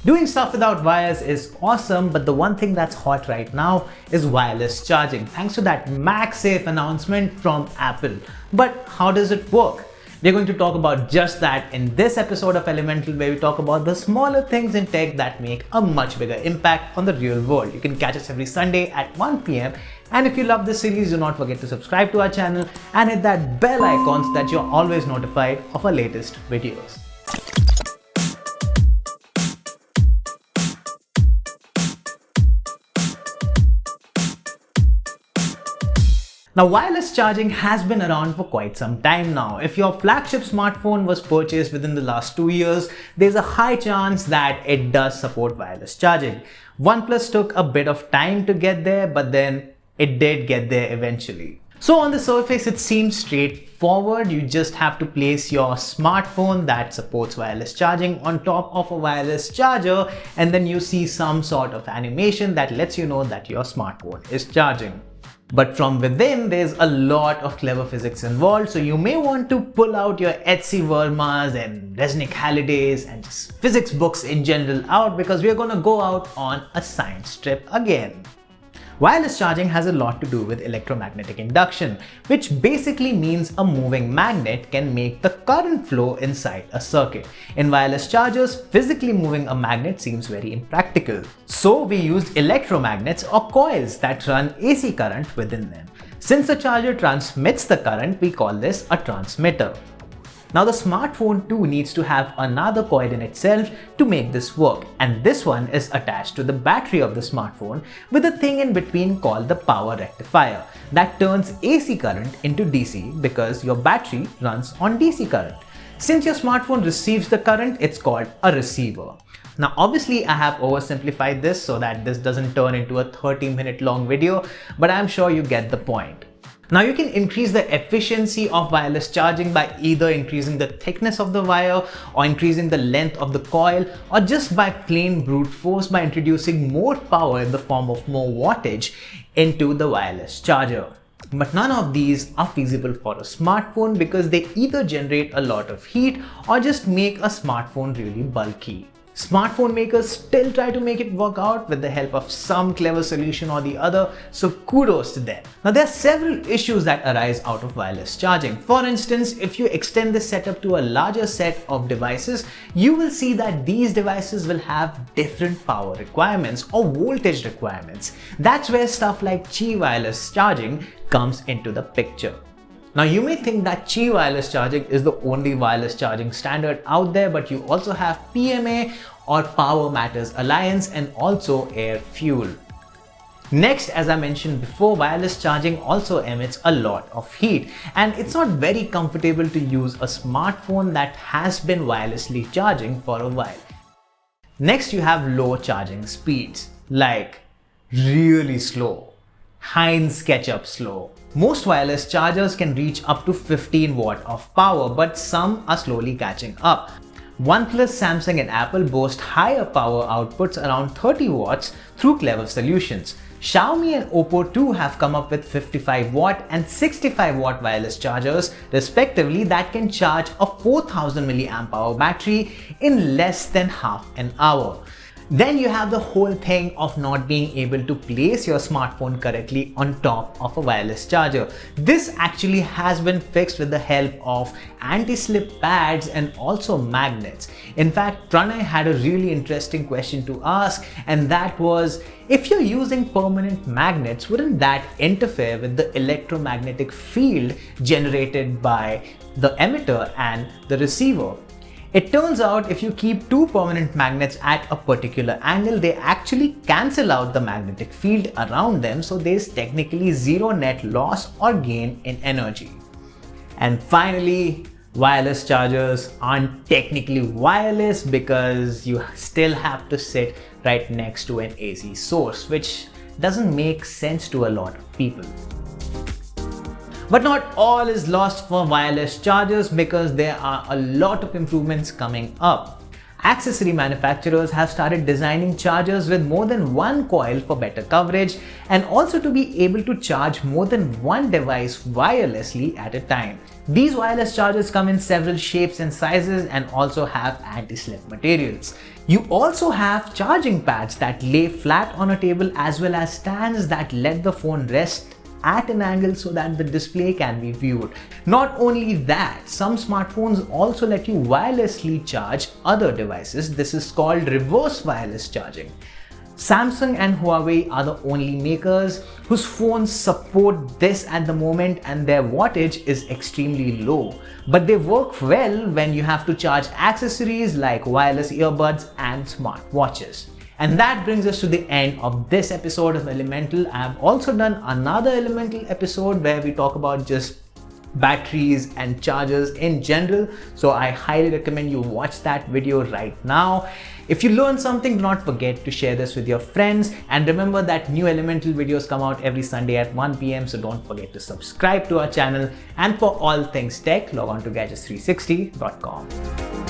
Doing stuff without wires is awesome, but the one thing that's hot right now is wireless charging, thanks to that MagSafe announcement from Apple. But how does it work? We're going to talk about just that in this episode of Elemental, where we talk about the smaller things in tech that make a much bigger impact on the real world. You can catch us every Sunday at 1 p.m. And if you love this series, do not forget to subscribe to our channel and hit that bell icon so that you're always notified of our latest videos. Now, wireless charging has been around for quite some time now. If your flagship smartphone was purchased within the last 2 years, there's a high chance that it does support wireless charging. OnePlus took a bit of time to get there, but then it did get there eventually. So on the surface, it seems straightforward. You just have to place your smartphone that supports wireless charging on top of a wireless charger, and then you see some sort of animation that lets you know that your smartphone is charging. But from within, there's a lot of clever physics involved, so you may want to pull out your Etsy Vermas and Resnick Hallidays and just physics books in general out, because we're gonna go out on a science trip again. Wireless charging has a lot to do with electromagnetic induction, which basically means a moving magnet can make the current flow inside a circuit. In wireless chargers, physically moving a magnet seems very impractical. So we used electromagnets or coils that run AC current within them. Since the charger transmits the current, we call this a transmitter. Now the smartphone too needs to have another coil in itself to make this work, and this one is attached to the battery of the smartphone with a thing in between called the power rectifier that turns AC current into DC because your battery runs on DC current. Since your smartphone receives the current, it's called a receiver. Now obviously I have oversimplified this so that this doesn't turn into a 30-minute long video, but I'm sure you get the point. Now you can increase the efficiency of wireless charging by either increasing the thickness of the wire or increasing the length of the coil, or just by plain brute force by introducing more power in the form of more wattage into the wireless charger. But none of these are feasible for a smartphone because they either generate a lot of heat or just make a smartphone really bulky. Smartphone makers still try to make it work out with the help of some clever solution or the other, so kudos to them. Now there are several issues that arise out of wireless charging. For instance, if you extend this setup to a larger set of devices, you will see that these devices will have different power requirements or voltage requirements. That's where stuff like Qi wireless charging comes into the picture. Now you may think that Qi wireless charging is the only wireless charging standard out there, but you also have PMA or Power Matters Alliance and also Air Fuel. Next, as I mentioned before, wireless charging also emits a lot of heat, and it's not very comfortable to use a smartphone that has been wirelessly charging for a while. Next, you have low charging speeds, like really slow, Heinz ketchup slow. Most wireless chargers can reach up to 15 watt of power, but some are slowly catching up. OnePlus, Samsung and Apple boast higher power outputs around 30 watts through clever solutions. Xiaomi and Oppo too have come up with 55 watt and 65 watt wireless chargers respectively that can charge a 4000 mAh battery in less than half an hour. Then you have the whole thing of not being able to place your smartphone correctly on top of a wireless charger. This actually has been fixed with the help of anti-slip pads and also magnets. In fact, Pranay had a really interesting question to ask, and that was, if you're using permanent magnets, wouldn't that interfere with the electromagnetic field generated by the emitter and the receiver? It turns out if you keep two permanent magnets at a particular angle, they actually cancel out the magnetic field around them, so there's technically zero net loss or gain in energy. And finally, wireless chargers aren't technically wireless because you still have to sit right next to an AC source, which doesn't make sense to a lot of people. But not all is lost for wireless chargers, because there are a lot of improvements coming up. Accessory manufacturers have started designing chargers with more than one coil for better coverage, and also to be able to charge more than one device wirelessly at a time. These wireless chargers come in several shapes and sizes and also have anti-slip materials. You also have charging pads that lay flat on a table, as well as stands that let the phone rest at an angle so that the display can be viewed. Not only that, some smartphones also let you wirelessly charge other devices. This is called reverse wireless charging. Samsung and Huawei are the only makers whose phones support this at the moment, and their wattage is extremely low. But they work well when you have to charge accessories like wireless earbuds and smartwatches. And that brings us to the end of this episode of Elemental. I've also done another Elemental episode where we talk about just batteries and chargers in general, so I highly recommend you watch that video right now. If you learned something, do not forget to share this with your friends, and remember that new Elemental videos come out every Sunday at 1 p.m, so don't forget to subscribe to our channel. And for all things tech, log on to gadgets360.com.